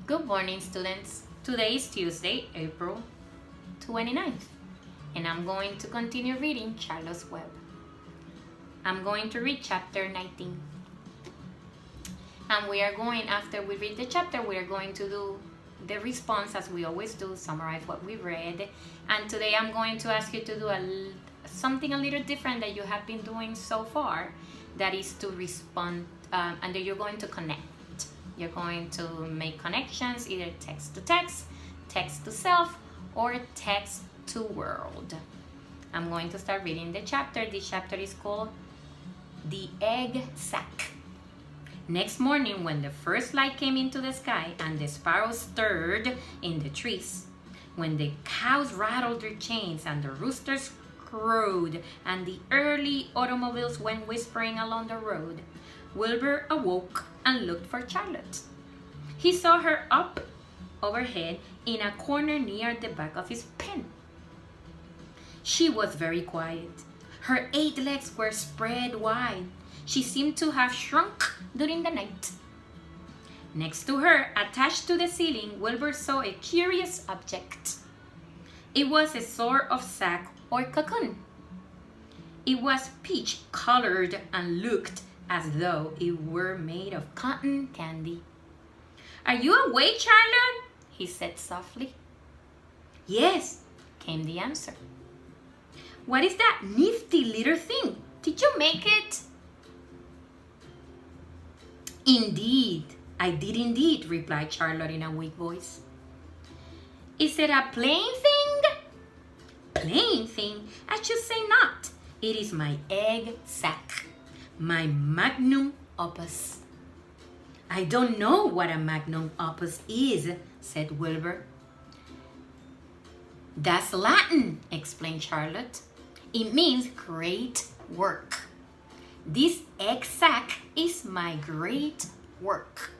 Good morning, students. Today is Tuesday, April 29th, and I'm going to continue reading Charlotte's Web. I'm going to read chapter 19. And we are going, after we read the chapter, we are going to do the response as we always do, summarize what we read. And today I'm going to ask you to do something a little different that you have been doing so far. That is to respond, and then you're going to connect. You're going to make connections, either text to self, or text to world. I'm going to start reading the chapter. This chapter is called The Egg Sack. Next morning, when the first light came into the sky and the sparrows stirred in the trees, when the cows rattled their chains and the roosters crowed and the early automobiles went whispering along the road, Wilbur awoke and looked for Charlotte. He saw her up overhead in a corner near the back of his pen. She was very quiet. Her 8 legs were spread wide. She seemed to have shrunk during the night. Next to her, attached to the ceiling, Wilbur saw a curious object. It was a sort of sack or cocoon. It was peach-colored and looked as though it were made of cotton candy. "Are you awake, Charlotte?" he said softly. "Yes," came the answer. "What is that nifty little thing? Did you make it?" "Indeed, I did indeed," replied Charlotte in a weak voice. "Is it a plain thing?" "Plain thing? I should say not. It is my egg sack, my magnum opus." "I don't know what a magnum opus is," said Wilbur. "That's Latin," explained Charlotte. "It means great work. This egg sack is my great work.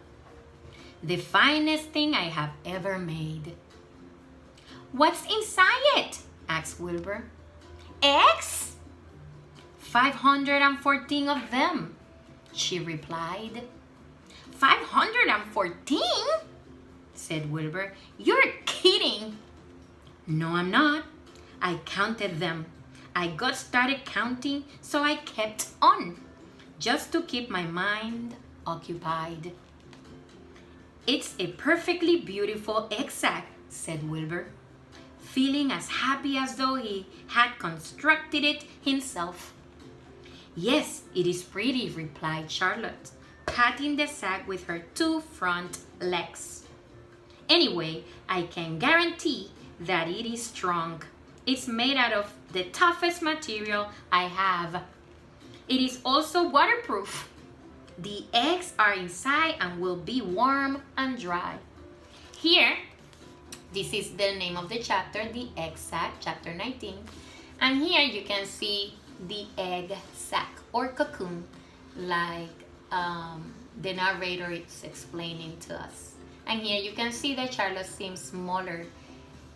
The finest thing I have ever made." "What's inside it?" asked Wilbur. "Eggs?" 514 of them," she replied. 514? said Wilbur. "You're kidding." "No, I'm not. I counted them. I got started counting, so I kept on, just to keep my mind occupied." "It's a perfectly beautiful egg sack," said Wilbur, feeling as happy as though he had constructed it himself. "Yes, it is pretty," replied Charlotte, patting the sack with her 2 front legs. "Anyway, I can guarantee that it is strong. It's made out of the toughest material I have. It is also waterproof. The eggs are inside and will be warm and dry." Here, this is the name of the chapter, The Egg Sack, chapter 19. And here you can see the egg sack or cocoon, like the narrator is explaining to us. And here you can see that Charlotte seems smaller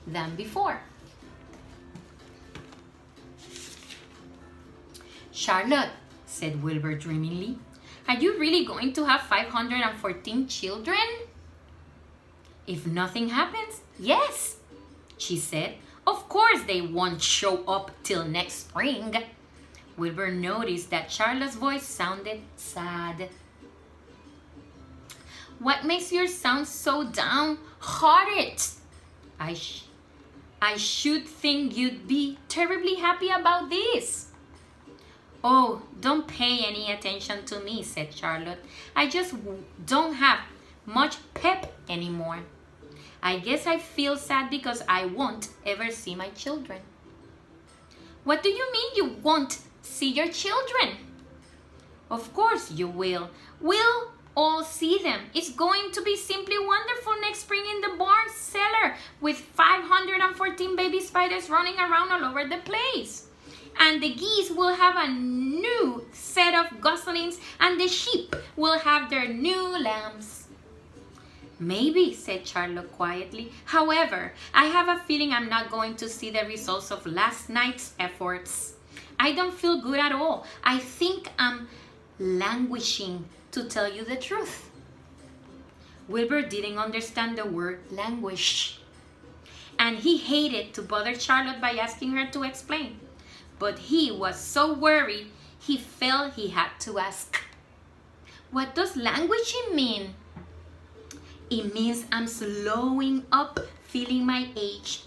than before. "Charlotte," said Wilbur dreamingly, "are you really going to have 514 children?" "If nothing happens, yes," she said. "Of course they won't show up till next spring." Wilbur noticed that Charlotte's voice sounded sad. "What makes yours sound so downhearted? I should think you'd be terribly happy about this." "Oh, don't pay any attention to me," said Charlotte. "I just don't have much pep anymore. I guess I feel sad because I won't ever see my children." "What do you mean you won't see your children?" "Of course you will. We'll all see them. It's going to be simply wonderful next spring in the barn cellar with 514 baby spiders running around all over the place. And the geese will have a new set of goslings, and the sheep will have their new lambs." "Maybe," said Charlotte quietly. "However, I have a feeling I'm not going to see the results of last night's efforts. I don't feel good at all. I think I'm languishing, to tell you the truth." Wilbur didn't understand the word language, and he hated to bother Charlotte by asking her to explain. But he was so worried he felt he had to ask. What does languaging mean? It means I'm slowing up, feeling my age.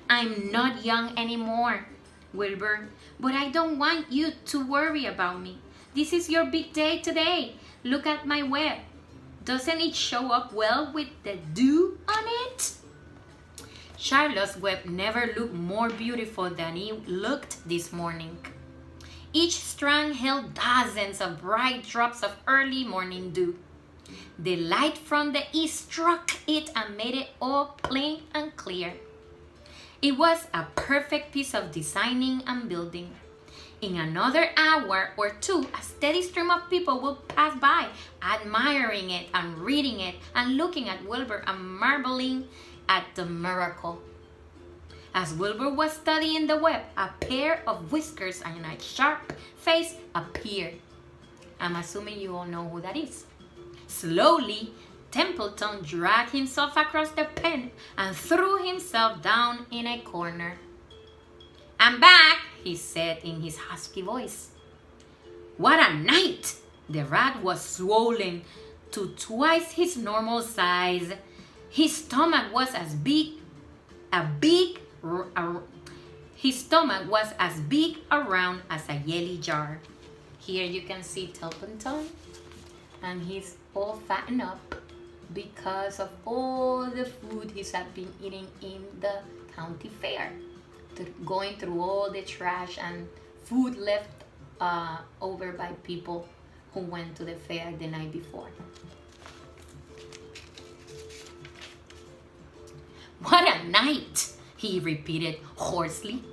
I'm not young anymore, Wilbur, but I don't want you to worry about me. This is your big day today. Look at my web. Doesn't it show up well with the dew on it? Charlotte's web never looked more beautiful than it looked this morning. Each strand held dozens of bright drops of early morning dew. The light from the east struck it and made it all plain and clear. It was a perfect piece of designing and building. In another hour or two, a steady stream of people would pass by, admiring it and reading it and looking at Wilbur and marveling at the miracle. As Wilbur was studying the web, a pair of whiskers and a sharp face appeared. I'm assuming you all know who that is. Slowly, Templeton dragged himself across the pen and threw himself down in a corner. "I'm back," he said in his husky voice. What a night! The rat was swollen to twice his normal size. His stomach was as big around as a jelly jar. Here you can see Templeton, and he's all fattened up because of all the food he's been eating in the county fair, going through all the trash and food left over by people who went to the fair the night before. What a night, he repeated hoarsely.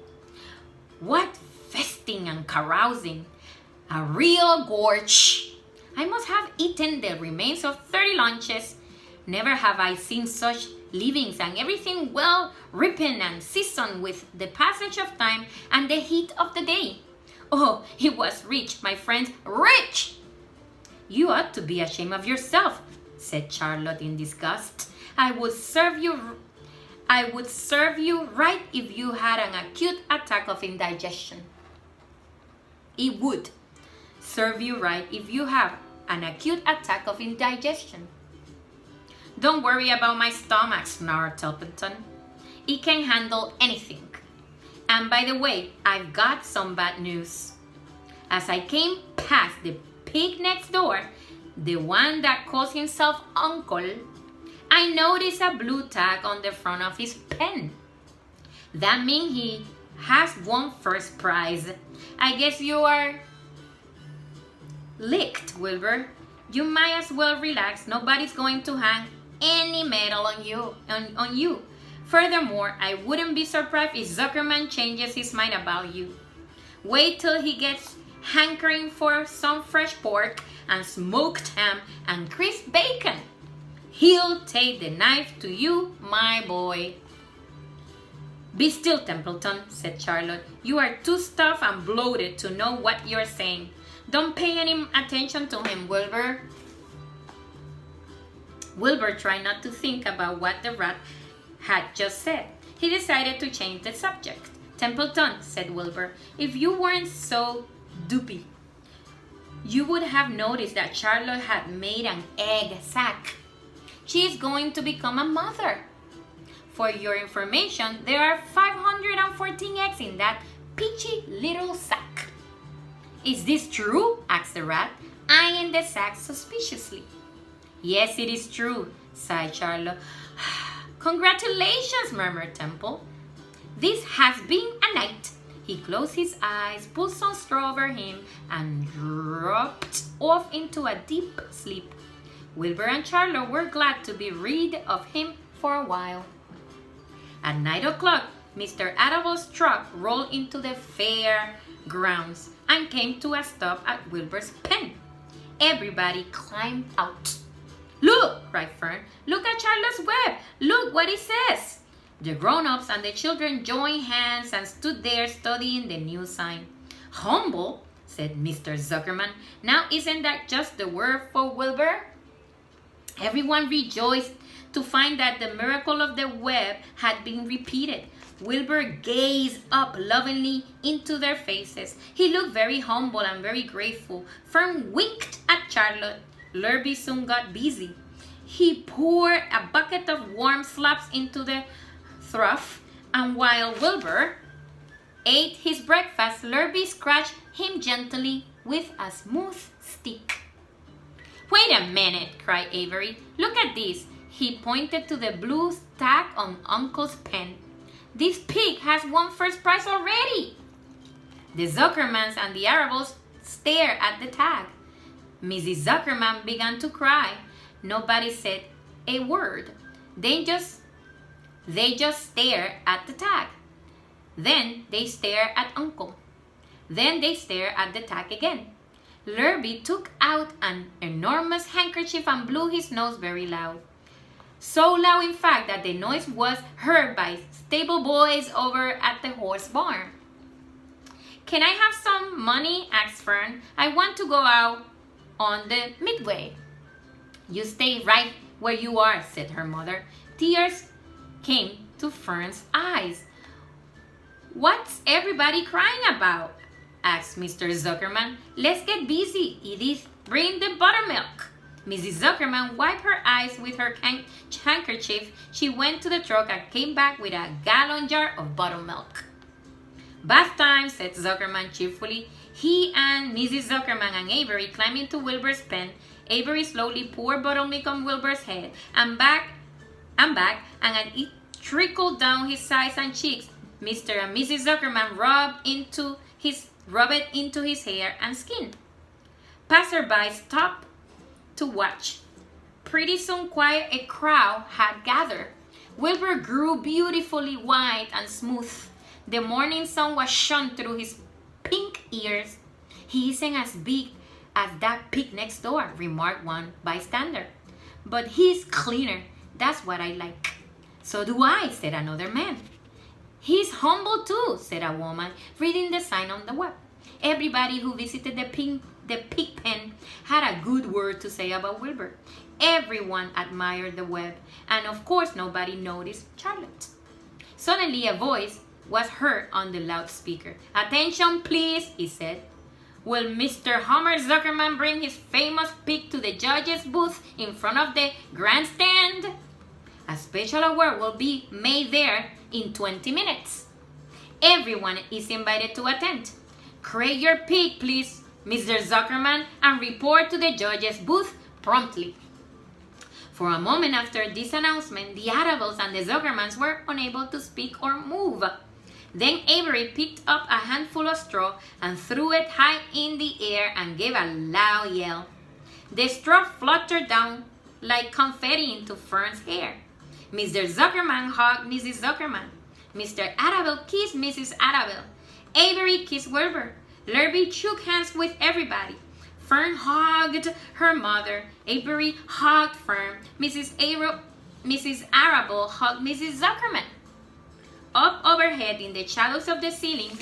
What feasting and carousing. A real gorge. I must have eaten the remains of 30 lunches. Never have I seen such livings, and everything well ripened and seasoned with the passage of time and the heat of the day. Oh, it was rich, my friends, rich! You ought to be ashamed of yourself, said Charlotte in disgust. I would serve you right if you had an acute attack of indigestion. It would serve you right if you have an acute attack of indigestion. Don't worry about my stomach, snarled Templeton. It can handle anything. And by the way, I've got some bad news. As I came past the pig next door, the one that calls himself Uncle, I noticed a blue tag on the front of his pen. That means he has won first prize. I guess you are licked, Wilbur. You might as well relax. Nobody's going to hang any medal on you. Furthermore, I wouldn't be surprised if Zuckerman changes his mind about you. Wait till he gets hankering for some fresh pork and smoked ham and crisp bacon. He'll take the knife to you, my boy. Be still, Templeton, said Charlotte. You are too stuffed and bloated to know what you're saying. Don't pay any attention to him, Wilbur. Wilbur tried not to think about what the rat had just said. He decided to change the subject. Templeton, said Wilbur, if you weren't so doopy, you would have noticed that Charlotte had made an egg sack. She's going to become a mother. For your information, there are 514 eggs in that peachy little sack. Is this true? asked the rat, eyeing the sack suspiciously. Yes, it is true, sighed Charlotte. Congratulations, murmured Temple. This has been a night. He closed his eyes, pulled some straw over him, and dropped off into a deep sleep. Wilbur and Charlotte were glad to be rid of him for a while. At 9 o'clock, Mr. Adable's truck rolled into the fair grounds and came to a stop at Wilbur's pen. Everybody climbed out. Look, cried Fern. Look at Charlotte's web. Look what it says. The grown-ups and the children joined hands and stood there studying the new sign. Humble, said Mr. Zuckerman. Now isn't that just the word for Wilbur? Everyone rejoiced to find that the miracle of the web had been repeated. Wilbur gazed up lovingly into their faces. He looked very humble and very grateful. Fern winked at Charlotte. Lurby soon got busy. He poured a bucket of warm slops into the trough, and while Wilbur ate his breakfast, Lurby scratched him gently with a smooth stick. "Wait a minute," cried Avery. "Look at this." He pointed to the blue tag on Uncle's pen. "This pig has won first prize already." The Zuckermans and the Arabels stared at the tag. Mrs. Zuckerman began to cry. Nobody said a word. They just stared at the tag. Then they stared at Uncle. Then they stared at the tag again. Lurby took out an enormous handkerchief and blew his nose very loud. So loud, in fact, that the noise was heard by stable boys over at the horse barn. "Can I have some money?" asked Fern. "I want to go out on the midway." "You stay right where you are," said her mother. Tears came to Fern's eyes. "What's everybody crying about?" asked Mr. Zuckerman. "Let's get busy, Edith. Bring the buttermilk." Mrs. Zuckerman wiped her eyes with her handkerchief. She went to the truck and came back with a gallon jar of buttermilk. "Bath time," said Zuckerman cheerfully. He and Mrs. Zuckerman and Avery climbed into Wilbur's pen. Avery slowly poured buttermilk on Wilbur's head and back, and it trickled down his sides and cheeks. Mr. and Mrs. Zuckerman rubbed it into his hair and skin. Passersby stopped to watch. Pretty soon quite a crowd had gathered. Wilbur grew beautifully white and smooth. The morning sun was shone through his pink ears. "He isn't as big as that pig next door," remarked one bystander. "But he's cleaner. That's what I like." "So do I," said another man. "He's humble too," said a woman, reading the sign on the web. Everybody who visited the pig pen had a good word to say about Wilbur. Everyone admired the web, and of course nobody noticed Charlotte. Suddenly a voice was heard on the loudspeaker. "Attention, please," he said. "Will Mr. Homer Zuckerman bring his famous pig to the judge's booth in front of the grandstand? A special award will be made there in 20 minutes. Everyone is invited to attend. Crate your pig, please, Mr. Zuckerman, and report to the judge's booth promptly." For a moment after this announcement, the Arabels and the Zuckermans were unable to speak or move. Then Avery picked up a handful of straw and threw it high in the air and gave a loud yell. The straw fluttered down like confetti into Fern's hair. Mr. Zuckerman hugged Mrs. Zuckerman. Mr. Arabel kissed Mrs. Arabel. Avery kissed Wilbur. Lurby shook hands with everybody. Fern hugged her mother. Avery hugged Fern. Mrs. Arabel hugged Mrs. Zuckerman. Up overhead in the shadows of the ceiling,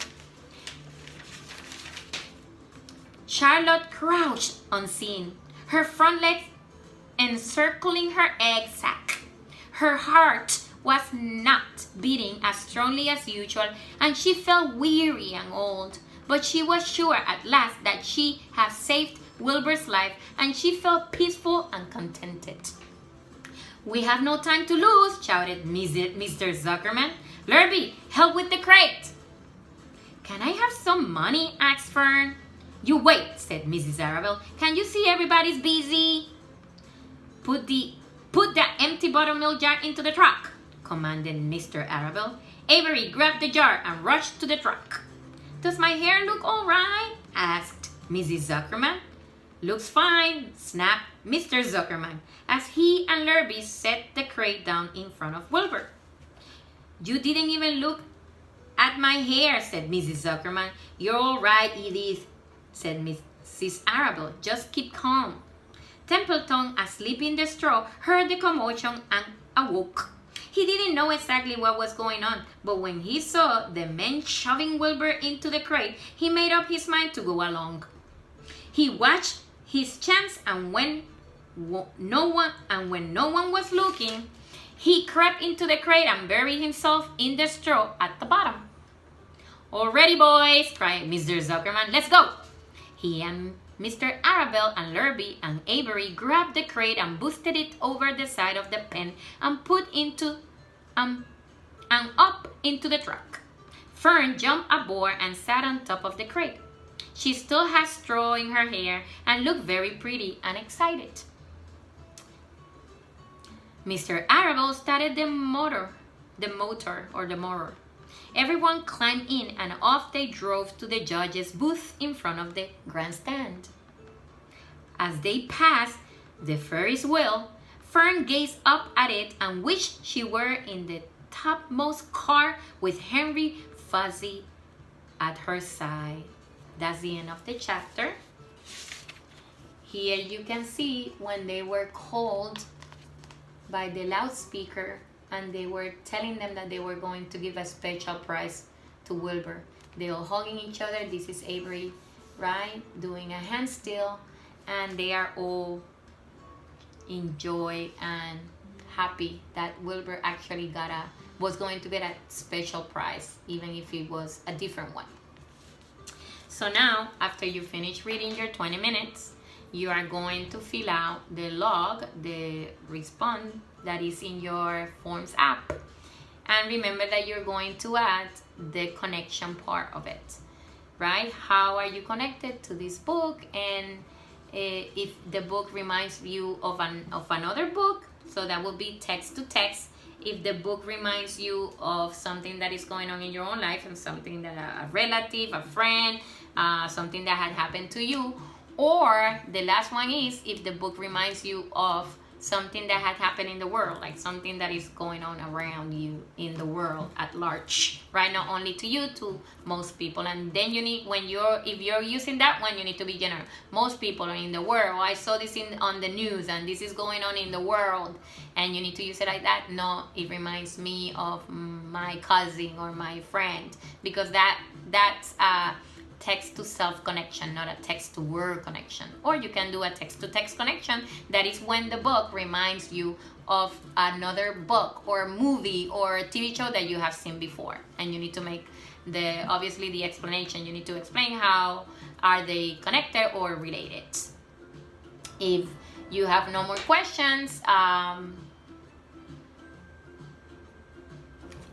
Charlotte crouched unseen, her front legs encircling her egg sac. Her heart was not beating as strongly as usual, and she felt weary and old. But she was sure at last that she had saved Wilbur's life, and she felt peaceful and contented. "We have no time to lose," shouted Mr. Zuckerman. "Lurby, help with the crate." "Can I have some money?" asked Fern. "You wait," said Mrs. Arabel. "Can you see everybody's busy?" Put the empty buttermilk jar into the truck," commanded Mr. Arabel. Avery grabbed the jar and rushed to the truck. "Does my hair look all right?" asked Mrs. Zuckerman. "Looks fine," snapped Mr. Zuckerman as he and Lurby set the crate down in front of Wilbur. "You didn't even look at my hair," said Mrs. Zuckerman. "You're all right, Edith," said Mrs. Arabel. "Just keep calm." Templeton, asleep in the straw, heard the commotion and awoke. He didn't know exactly what was going on, but when he saw the men shoving Wilbur into the crate, he made up his mind to go along. He watched his chance and went when no one was looking, he crept into the crate and buried himself in the straw at the bottom. "All ready, boys," cried Mr. Zuckerman. "Let's go." He and Mr. Arabelle and Lurby and Avery grabbed the crate and boosted it over the side of the pen and up into the truck. Fern jumped aboard and sat on top of the crate. She still had straw in her hair and looked very pretty and excited. Mr. Arabelle started the motor. Everyone climbed in and off they drove to the judge's booth in front of the grandstand. As they passed the Ferris wheel, Fern gazed up at it and wished she were in the topmost car with Henry Fuzzy at her side. That's the end of the chapter. Here you can see when they were called by the loudspeaker and they were telling them that they were going to give a special prize to Wilbur. They all hugging each other. This is Avery, right? Doing a handstand, and they are all in joy and happy that Wilbur actually was going to get a special prize, even if it was a different one. So now, after you finish reading your 20 minutes, you are going to fill out the log, the response that is in your Forms app. And remember that you're going to add the connection part of it, right? How are you connected to this book? And if the book reminds you of another book, so that would be text to text. If the book reminds you of something that is going on in your own life and something that a relative, a friend, something that had happened to you. Or the last one is if the book reminds you of something that had happened in the world, like something that is going on around you in the world at large, right? Not only to you, to most people. And then you need, if you're using that one, you need to be general. Most people are in the world. I saw this on the news and this is going on in the world, and you need to use it like that. No, it reminds me of my cousin or my friend, because that's text to self connection, not a text to word connection. Or you can do a text to text connection. That is when the book reminds you of another book or movie or TV show that you have seen before, and you need to make obviously the explanation. You need to explain how are they connected or related. If you have no more questions,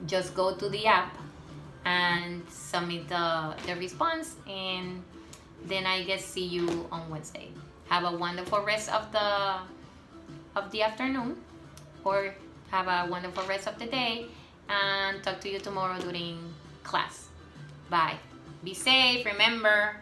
just go to the app and submit the response, and then I guess see you on Wednesday. Have a wonderful rest of the afternoon, or have a wonderful rest of the day, and talk to you tomorrow during class. Bye. Be safe. Remember,